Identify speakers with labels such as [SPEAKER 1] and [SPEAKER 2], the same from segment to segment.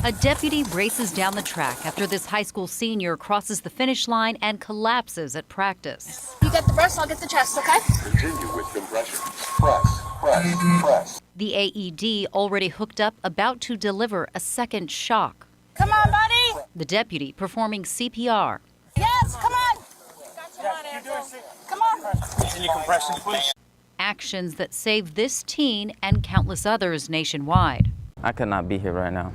[SPEAKER 1] A deputy races down the track after this high school senior crosses the finish line and collapses at practice.
[SPEAKER 2] You get the breast, I'll get the chest, okay?
[SPEAKER 3] Continue with compression. Press, press, press.
[SPEAKER 1] The AED, already hooked up, about to deliver a second shock.
[SPEAKER 2] Come on, buddy.
[SPEAKER 1] The deputy performing CPR.
[SPEAKER 2] Yes, come on. Come on.
[SPEAKER 4] Continue compression, please.
[SPEAKER 1] Actions that saved this teen and countless others nationwide.
[SPEAKER 5] I could not be here right now,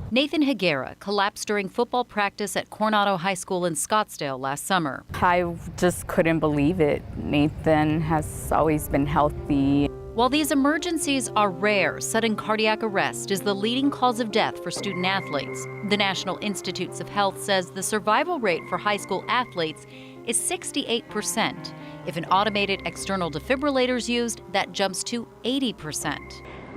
[SPEAKER 1] Nathan Higuera collapsed during football practice at Coronado High School in Scottsdale last summer.
[SPEAKER 6] I just couldn't believe it. Nathan has always been healthy.
[SPEAKER 1] While these emergencies are rare, sudden cardiac arrest is the leading cause of death for student athletes. The National Institutes of Health says the survival rate for high school athletes is 68%. If an automated external defibrillator is used, that jumps to 80%.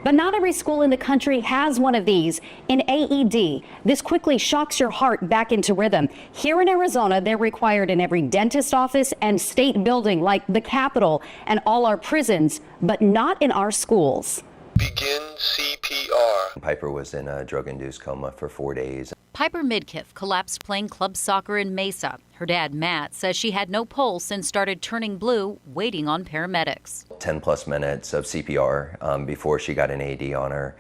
[SPEAKER 7] But not every school in the country has one of these, an AED. This quickly shocks your heart back into rhythm. Here in Arizona, they're required in every dentist office and state building like the Capitol and all our prisons, but not in our schools.
[SPEAKER 3] Begin CPR.
[SPEAKER 8] Piper was in a drug-induced coma for 4 days.
[SPEAKER 1] Piper Midkiff collapsed playing club soccer in Mesa. Her dad, Matt, says she had no pulse and started turning blue, waiting on paramedics.
[SPEAKER 8] 10 plus minutes of CPR before she got an AED on her.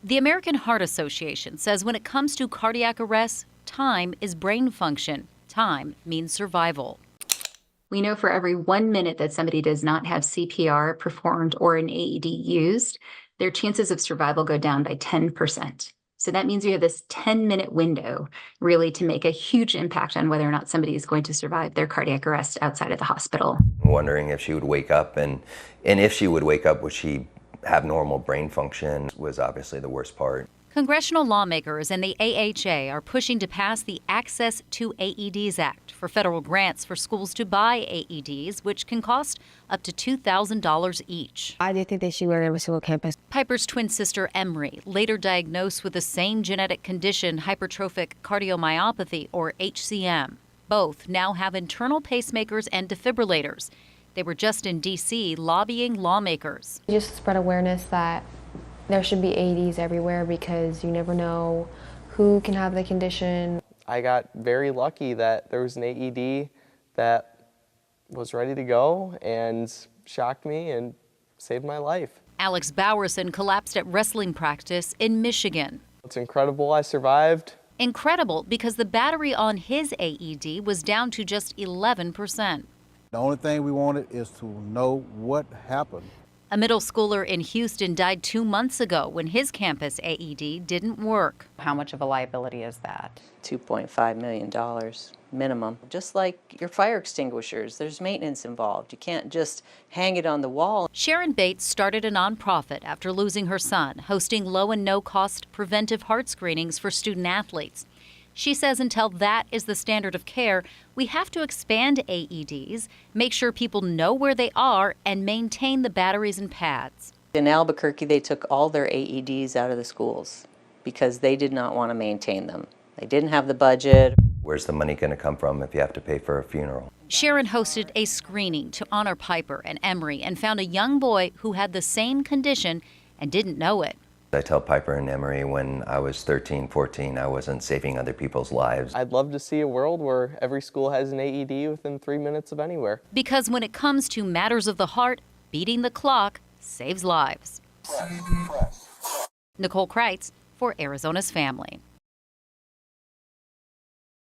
[SPEAKER 1] The American Heart Association says when it comes to cardiac arrest, time is brain function. Time means survival.
[SPEAKER 9] We know for every 1 minute that somebody does not have CPR performed or an AED used, their chances of survival go down by 10%. So that means you have this 10-minute window really to make a huge impact on whether or not somebody is going to survive their cardiac arrest outside of the hospital.
[SPEAKER 8] Wondering if she would wake up, and if she would wake up, would she have normal brain function, was obviously the worst part.
[SPEAKER 1] Congressional lawmakers and the AHA are pushing to pass the Access to AEDs Act for federal grants for schools to buy AEDs, which can cost up to $2,000 each.
[SPEAKER 10] I didn't think that she would ever school campus.
[SPEAKER 1] Piper's twin sister, Emery, later diagnosed with the same genetic condition, hypertrophic cardiomyopathy, or HCM. Both now have internal pacemakers and defibrillators. They were just in D.C. lobbying lawmakers.
[SPEAKER 10] Just spread awareness that there should be AEDs everywhere because you never know who can have the condition.
[SPEAKER 4] I got very lucky that there was an AED that was ready to go and shocked me and saved my life.
[SPEAKER 1] Alex Bowerson collapsed at wrestling practice in Michigan.
[SPEAKER 4] It's incredible I survived.
[SPEAKER 1] Incredible because the battery on his AED was down to just 11%.
[SPEAKER 11] The only thing we wanted is to know what happened.
[SPEAKER 1] A middle schooler in Houston died 2 months ago when his campus AED didn't work.
[SPEAKER 6] How much of a liability is that?
[SPEAKER 12] $2.5 million minimum. Just like your fire extinguishers, there's maintenance involved. You can't just hang it on the wall.
[SPEAKER 1] Sharon Bates started a nonprofit after losing her son, hosting low and no-cost preventive heart screenings for student athletes. She says until that is the standard of care, we have to expand AEDs, make sure people know where they are, and maintain the batteries and pads.
[SPEAKER 12] In Albuquerque, they took all their AEDs out of the schools because they did not want to maintain them. They didn't have the budget.
[SPEAKER 8] Where's the money going to come from if you have to pay for a funeral?
[SPEAKER 1] Sharon hosted a screening to honor Piper and Emery and found a young boy who had the same condition and didn't know it.
[SPEAKER 8] I tell Piper and Emery when I was 13, 14, I wasn't saving other people's lives.
[SPEAKER 4] I'd love to see a world where every school has an AED within 3 minutes of anywhere.
[SPEAKER 1] Because when it comes to matters of the heart, beating the clock saves lives. Nicole Kreitz for Arizona's Family.